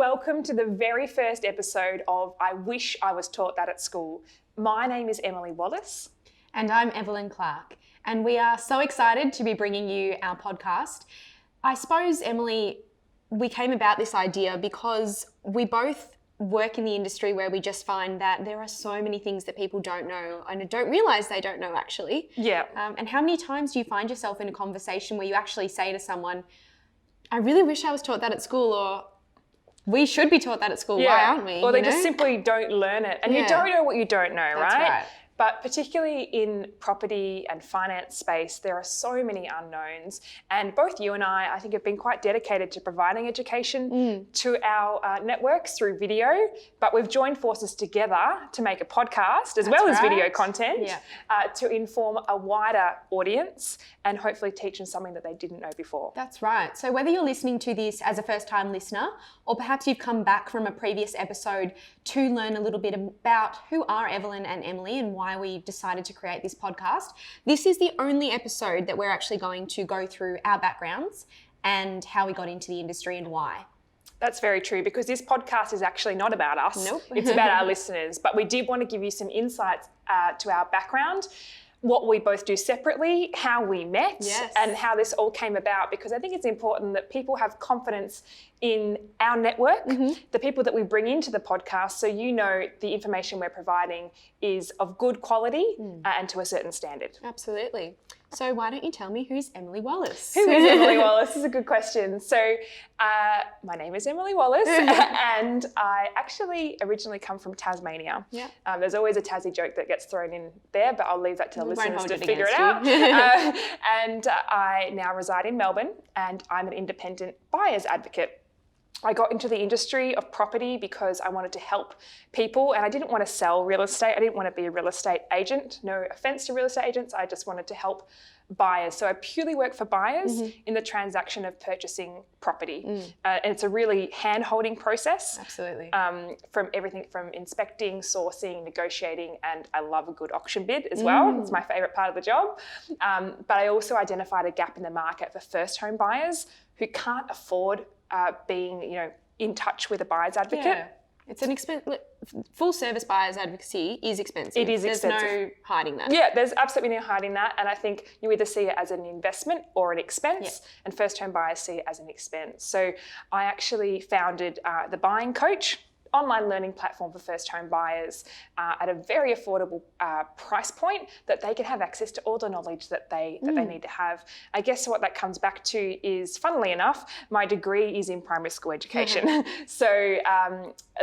welcome to the very first episode of I Wish I Was Taught That at School. My name is Emily Wallace. And I'm Evelyn Clark. And we are so excited to be bringing you our podcast. I suppose, Emily, we came about this idea because we both work in the industry where we just find that there are so many things that people don't know and don't realise they don't know actually. Yeah. And how many times do you find yourself in a conversation where you actually say to someone, I really wish I was taught that at school, or we should be taught that at school, why aren't we? Or they just simply don't learn it. And you don't know what you don't know, That's right? But particularly in property and finance space, there are so many unknowns. And both you and I think, have been quite dedicated to providing education to our networks through video. But we've joined forces together to make a podcast as well as video content to inform a wider audience and hopefully teach them something that they didn't know before. That's right. So whether you're listening to this as a first-time listener, or perhaps you've come back from a previous episode to learn a little bit about who are Evelyn and Emily and why we decided to create this podcast, this is the only episode that we're actually going to go through our backgrounds and how we got into the industry and why. That's very true, because this podcast is actually not about us. Nope. It's about our listeners. But we did want to give you some insights to our background, what we both do separately, how we met, and how this all came about, because I think it's important that people have confidence in our network, the people that we bring into the podcast, so you know the information we're providing is of good quality and to a certain standard. Absolutely. So why don't you tell me who's Emily Wallace? Who is Emily Wallace? This is a good question. So my name is Emily Wallace and I actually originally come from Tasmania. Yeah. There's always a Tassie joke that gets thrown in there, but I'll leave that to the listeners to figure it you. out. And I now reside in Melbourne and I'm an independent buyers advocate. I got into the industry of property because I wanted to help people and I didn't want to sell real estate. I didn't want to be a real estate agent. No offense to real estate agents. I just wanted to help buyers. So I purely work for buyers in the transaction of purchasing property. And it's a really hand-holding process. Absolutely. From everything from inspecting, sourcing, negotiating, and I love a good auction bid as well. It's my favourite part of the job. But I also identified a gap in the market for first home buyers who can't afford being, in touch with a buyer's advocate. Yeah. It's an full service buyer's advocacy is expensive. It is expensive. There's no hiding that. Yeah, there's absolutely no hiding that. And I think you either see it as an investment or an expense, and first home buyers see it as an expense. So I actually founded the Buying Coach, online learning platform for first home buyers at a very affordable price point that they can have access to all the knowledge that they need to have. I guess what that comes back to is, funnily enough, my degree is in primary school education. So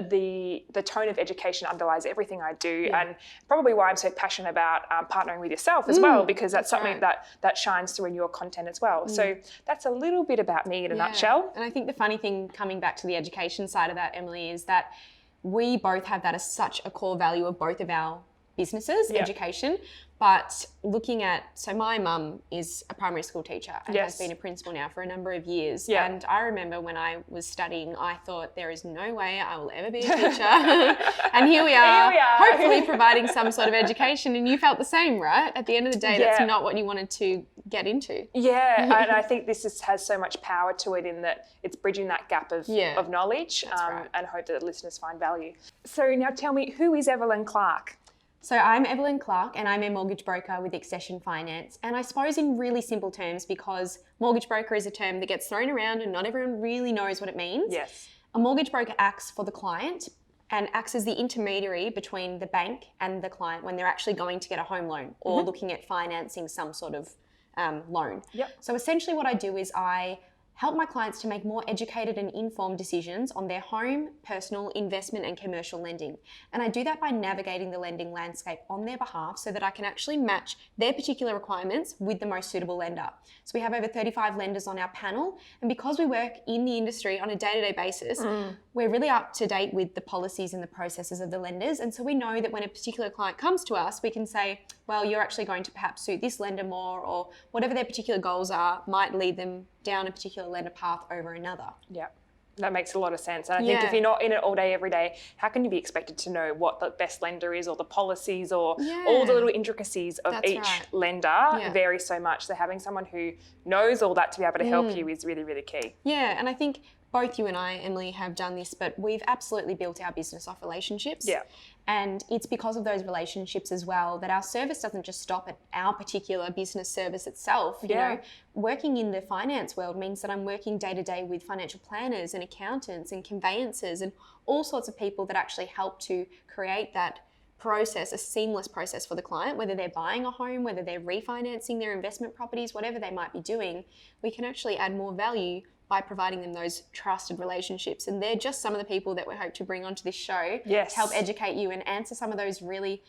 the tone of education underlies everything I do, and probably why I'm so passionate about partnering with yourself as well, because that's something that shines through in your content as well. So that's a little bit about me in a nutshell. And I think the funny thing, coming back to the education side of that, Emily, is that we both have that as such a core value of both of our businesses, education. But looking at, so my mum is a primary school teacher and has been a principal now for a number of years. Yeah. And I remember when I was studying, I thought there is no way I will ever be a teacher. And here we are, hopefully providing some sort of education. And you felt the same, right? At the end of the day, that's not what you wanted to get into. Yeah, and I think this has so much power to it in that it's bridging that gap of knowledge and hope that the listeners find value. So now tell me, who is Evelyn Clark? So I'm Evelyn Clark and I'm a mortgage broker with Accession Finance. And I suppose in really simple terms, because mortgage broker is a term that gets thrown around and not everyone really knows what it means. Yes. A mortgage broker acts for the client and acts as the intermediary between the bank and the client when they're actually going to get a home loan or looking at financing some sort of loan. Yep. So essentially what I do is I help my clients to make more educated and informed decisions on their home, personal, investment and commercial lending. And I do that by navigating the lending landscape on their behalf so that I can actually match their particular requirements with the most suitable lender. So we have over 35 lenders on our panel, and because we work in the industry on a day-to-day basis, we're really up to date with the policies and the processes of the lenders. And so we know that when a particular client comes to us, we can say, well, you're actually going to perhaps suit this lender more, or whatever their particular goals are might lead them down a particular lender path over another. Yeah, that makes a lot of sense. And I think if you're not in it all day, every day, how can you be expected to know what the best lender is or the policies or all the little intricacies of each lender vary so much. So having someone who knows all that to be able to help you is really, really key. Yeah, and I think both you and I, Emily, have done this, but we've absolutely built our business off relationships. Yeah. And it's because of those relationships as well that our service doesn't just stop at our particular business service itself. You know, working in the finance world means that I'm working day to day with financial planners and accountants and conveyancers and all sorts of people that actually help to create that process, a seamless process for the client, whether they're buying a home, whether they're refinancing their investment properties, whatever they might be doing. We can actually add more value by providing them those trusted relationships. And they're just some of the people that we hope to bring onto this show to help educate you and answer some of those really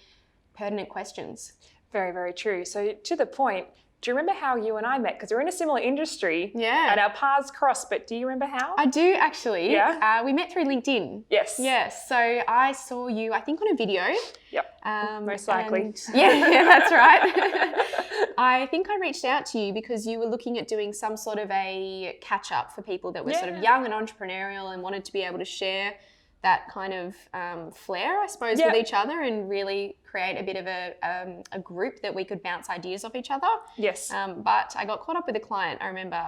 pertinent questions. Very, very true. So to the point, do you remember how you and I met? Because we're in a similar industry and our paths crossed, but do you remember how? I do actually. Yeah. We met through LinkedIn. Yes. Yes. So I saw you, I think, on a video. Yep. Most likely. Yeah, that's right. I think I reached out to you because you were looking at doing some sort of a catch up for people that were sort of young and entrepreneurial and wanted to be able to share that kind of flair, I suppose, with each other and really create a bit of a group that we could bounce ideas off each other. Yes. But I got caught up with a client, I remember,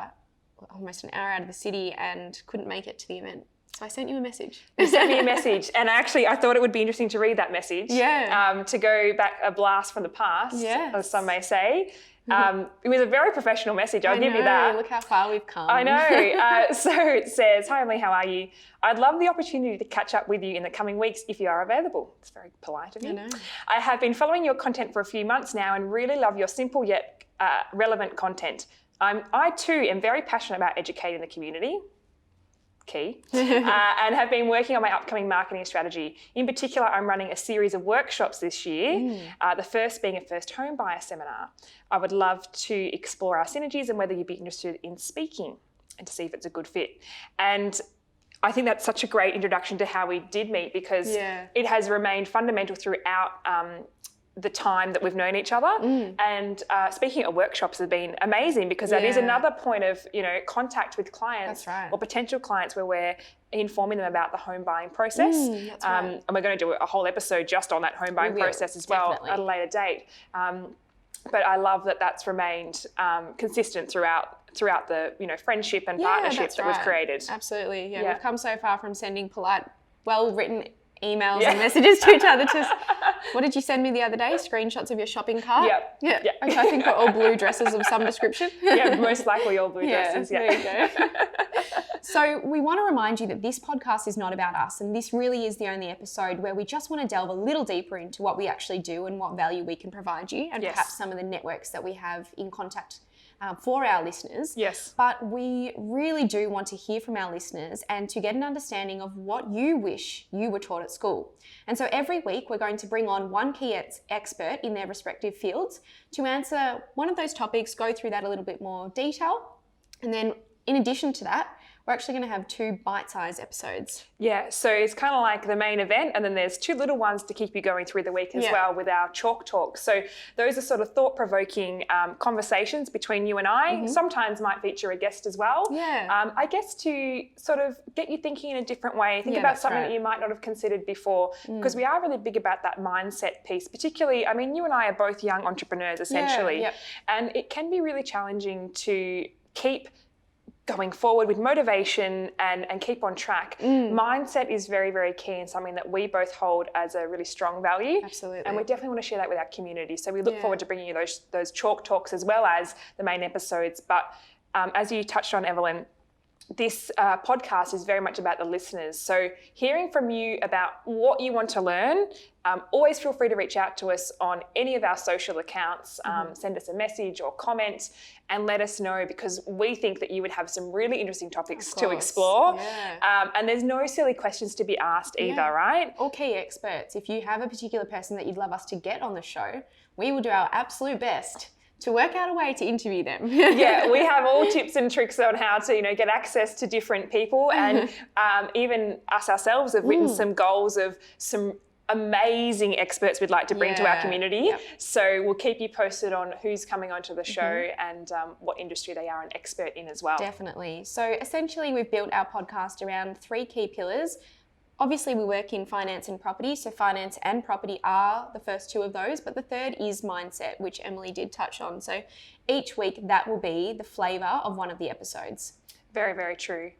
almost an hour out of the city and couldn't make it to the event. So I sent you a message. You sent me a message, and actually I thought it would be interesting to read that message. Yeah. To go back a blast from the past, as some may say. It was a very professional message, I'll give you that. Look how far we've come. I know. So it says, "Hi Emily, how are you? I'd love the opportunity to catch up with you in the coming weeks if you are available." It's very polite of you. I know. "I have been following your content for a few months now and really love your simple yet relevant content. I too am very passionate about educating the community." Key, and have been working on my upcoming marketing strategy. In particular, I'm running a series of workshops this year, the first being a first home buyer seminar. I would love to explore our synergies and whether you'd be interested in speaking and to see if it's a good fit. And I think that's such a great introduction to how we did meet because it has remained fundamental throughout the time that we've known each other. And speaking at workshops has been amazing because that is another point of, contact with clients or potential clients where we're informing them about the home buying process. And we're going to do a whole episode just on that home buying process as well at a later date. But I love that that's remained consistent throughout the friendship and partnership that we've created. Absolutely. Yeah, we've come so far from sending polite, well-written emails and messages to each other to, what did you send me the other day? Screenshots of your shopping cart? Yep. Okay, I think we're all blue dresses of some description. Most likely all blue dresses. There you go. So we want to remind you that this podcast is not about us, and this really is the only episode where we just want to delve a little deeper into what we actually do and what value we can provide you, and perhaps some of the networks that we have in contact for our listeners. Yes. But we really do want to hear from our listeners and to get an understanding of what you wish you were taught at school. And so every week we're going to bring on one key expert in their respective fields to answer one of those topics, go through that a little bit more detail. And then in addition to that, we're actually going to have 2 bite-sized episodes. Yeah, so it's kind of like the main event, and then there's 2 little ones to keep you going through the week as well with our chalk talks. So those are sort of thought-provoking conversations between you and I. Sometimes might feature a guest as well. I guess to sort of get you thinking in a different way, think about something that you might not have considered before, because we are really big about that mindset piece, particularly, I mean, you and I are both young entrepreneurs essentially, and it can be really challenging to keep going forward with motivation and keep on track. Mindset is very, very key and something that we both hold as a really strong value. Absolutely. And we definitely want to share that with our community. So we look forward to bringing you those chalk talks as well as the main episodes. But as you touched on, Evelyn, this podcast is very much about the listeners. So hearing from you about what you want to learn, always feel free to reach out to us on any of our social accounts, send us a message or comment and let us know, because we think that you would have some really interesting topics to explore. And there's no silly questions to be asked either, right? Or key experts. If you have a particular person that you'd love us to get on the show, we will do our absolute best to work out a way to interview them. We have all tips and tricks on how to, get access to different people, and even us ourselves have written some goals of some amazing experts we'd like to bring to our community. So we'll keep you posted on who's coming onto the show and what industry they are an expert in as well. Definitely. So essentially we've built our podcast around 3 key pillars. Obviously, we work in finance and property, so finance and property are the first 2 of those, but the third is mindset, which Emily did touch on. So each week that will be the flavour of one of the episodes. Very, very true.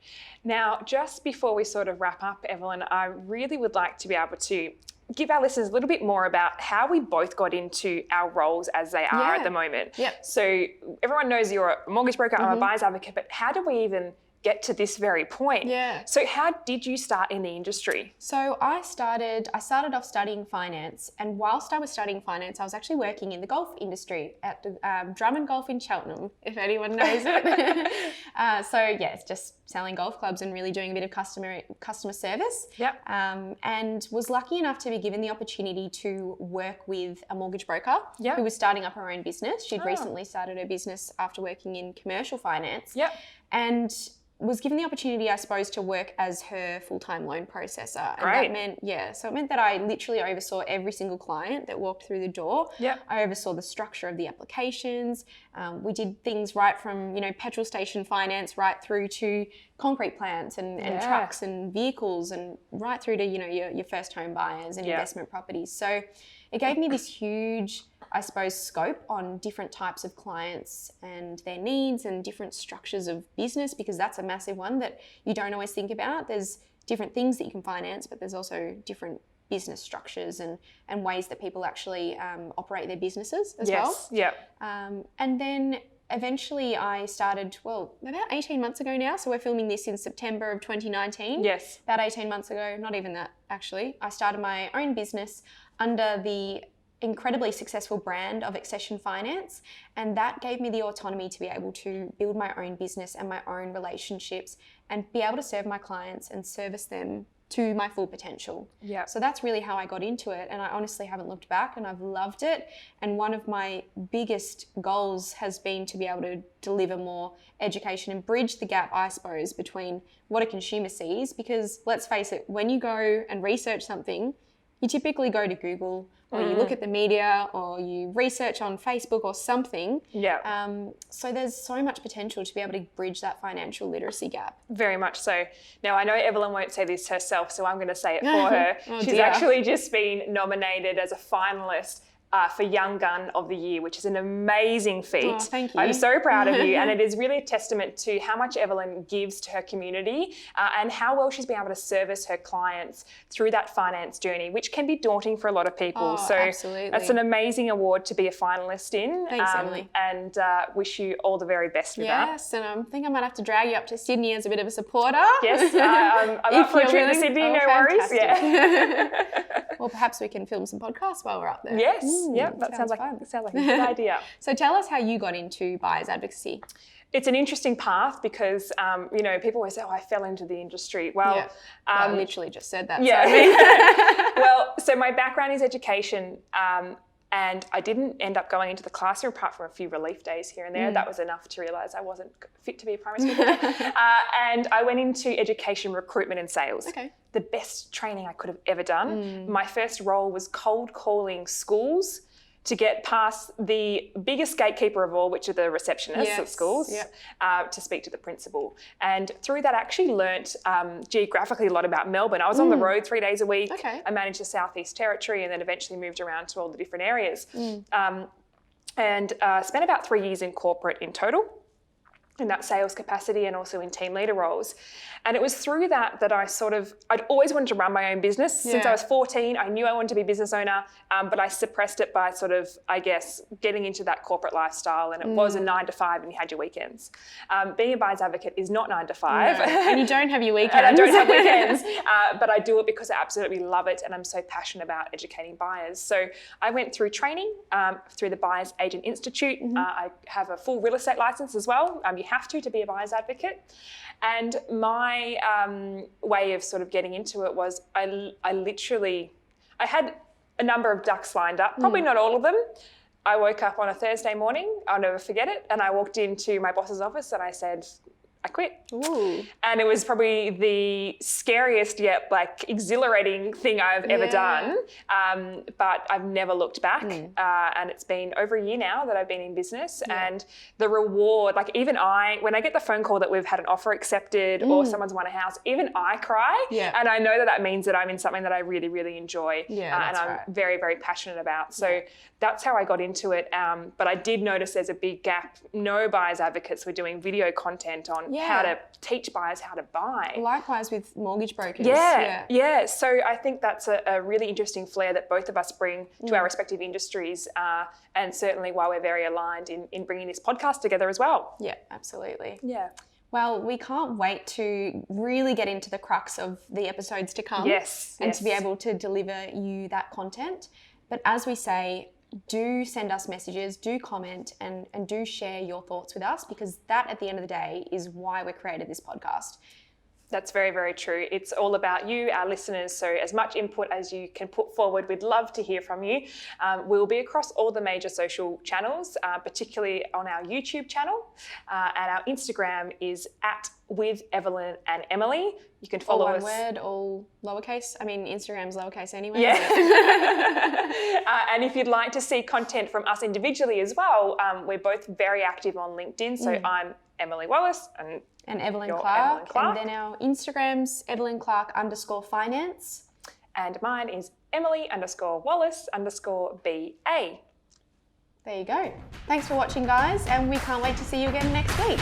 Now, just before we sort of wrap up, Evelyn, I really would like to be able to give our listeners a little bit more about how we both got into our roles as they are at the moment. Yep. So everyone knows you're a mortgage broker, I'm a buyer's advocate, but how do we even get to this very point? Yeah. So how did you start in the industry? So I started off studying finance, and whilst I was studying finance, I was actually working in the golf industry at Drummond Golf in Cheltenham, if anyone knows it. So yeah, it's just selling golf clubs and really doing a bit of customer service. Yep. And was lucky enough to be given the opportunity to work with a mortgage broker Yep. who was starting up her own business. She'd recently started her business after working in commercial finance. Yep. And was given the opportunity, I suppose, to work as her full-time loan processor. And Great. that meant, so it meant that I literally oversaw every single client that walked through the door. Yep. I oversaw the structure of the applications. We did things right from, petrol station finance right through to concrete plants and trucks and vehicles, and right through to, your first home buyers and investment properties. So it gave me this huge, I suppose, scope on different types of clients and their needs and different structures of business, because that's a massive one that you don't always think about. There's different things that you can finance, but there's also different business structures and ways that people actually operate their businesses as well. Yeah. And then eventually I started, about 18 months ago now. So we're filming this in September of 2019. Yes. About 18 months ago, not even that actually, I started my own business under the incredibly successful brand of Accession Finance, and that gave me the autonomy to be able to build my own business and my own relationships and be able to serve my clients and service them to my full potential. Yeah. So that's really how I got into it, and I honestly haven't looked back, and I've loved it. And one of my biggest goals has been to be able to deliver more education and bridge the gap, I suppose, between what a consumer sees, because let's face it, when you go and research something, you typically go to Google or you look at the media or you research on Facebook or something. Yeah. So there's so much potential to be able to bridge that financial literacy gap. Very much so. Now, I know Evelyn won't say this herself, so I'm going to say it for her. Oh, She's dear. actually just been nominated as a finalist for Young Gun of the Year, which is an amazing feat. Oh, thank you. I'm so proud of you, and it is really a testament to how much Evelyn gives to her community and how well she's been able to service her clients through that finance journey, which can be daunting for a lot of people. Oh, so absolutely. that's an amazing award to be a finalist in. Thanks, Emily. And wish you all the very best with that. Yes, and I think I might have to drag you up to Sydney as a bit of a supporter. Yes, I'm up for a you're trip to willing. Sydney, Oh, no worries. fantastic. Yeah. Well, perhaps we can film some podcasts while we're up there. Yes, yep, that sounds like fun. a good idea. So tell us how you got into Buyers Advocacy. It's an interesting path because, people always say, I fell into the industry. Well, I literally just said that. yeah. So. Well, so my background is education, and I didn't end up going into the classroom apart from a few relief days here and there. That was enough to realise I wasn't fit to be a primary school teacher. And I went into education, recruitment and sales. Okay. The best training I could have ever done. My first role was cold calling schools to get past the biggest gatekeeper of all, which are the receptionists at schools, to speak to the principal. And through that, I actually learnt geographically a lot about Melbourne. I was on the road 3 days a week. Okay. I managed the Southeast Territory and then eventually moved around to all the different areas. And spent about 3 years in corporate in total, in that sales capacity and also in team leader roles. And it was through that I'd always wanted to run my own business. Since I was 14, I knew I wanted to be a business owner, but I suppressed it by getting into that corporate lifestyle. And it was a 9 to 5 and you had your weekends. Being a buyer's advocate is not 9 to 5. No. And you don't have your weekends. And I don't have weekends, but I do it because I absolutely love it and I'm so passionate about educating buyers. So I went through training through the Buyers Agent Institute. I have a full real estate license as well. You have to be a buyer's advocate. And my way of sort of getting into it was I had a number of ducks lined up, probably not all of them. I woke up on a Thursday morning, I'll never forget it, and I walked into my boss's office and I said, I quit. Ooh. And it was probably the scariest yet exhilarating thing I've ever done. But I've never looked back. And it's been over a year now that I've been in business, and the reward, when I get the phone call that we've had an offer accepted or someone's won a house, even I cry. And I know that means that I'm in something that I really, really enjoy. And I'm very, very passionate about. So that's how I got into it. But I did notice there's a big gap. No buyers advocates were doing video content on how to teach buyers how to buy. Likewise with mortgage brokers. Yeah. So I think that's a really interesting flair that both of us bring to our respective industries, and certainly why we're very aligned in bringing this podcast together as well. Yeah, absolutely. Yeah. Well, we can't wait to really get into the crux of the episodes to come. And to be able to deliver you that content. But as we say, do send us messages, do comment, and do share your thoughts with us, because that at the end of the day is why we created this podcast. That's very, very true. It's all about you, our listeners. So as much input as you can put forward, we'd love to hear from you. We'll be across all the major social channels, particularly on our YouTube channel. And our Instagram is @with Evelyn and Emily. You can follow us. All one word, all lowercase. I mean, Instagram's lowercase anyway. Yeah. And if you'd like to see content from us individually as well, we're both very active on LinkedIn. So I'm Emily Wallace and Evelyn You're Clark. Evelyn Clark. And then our Instagram's Evelyn Clark _finance. And mine is Emily_Wallace_BA. There you go. Thanks for watching, guys, and we can't wait to see you again next week.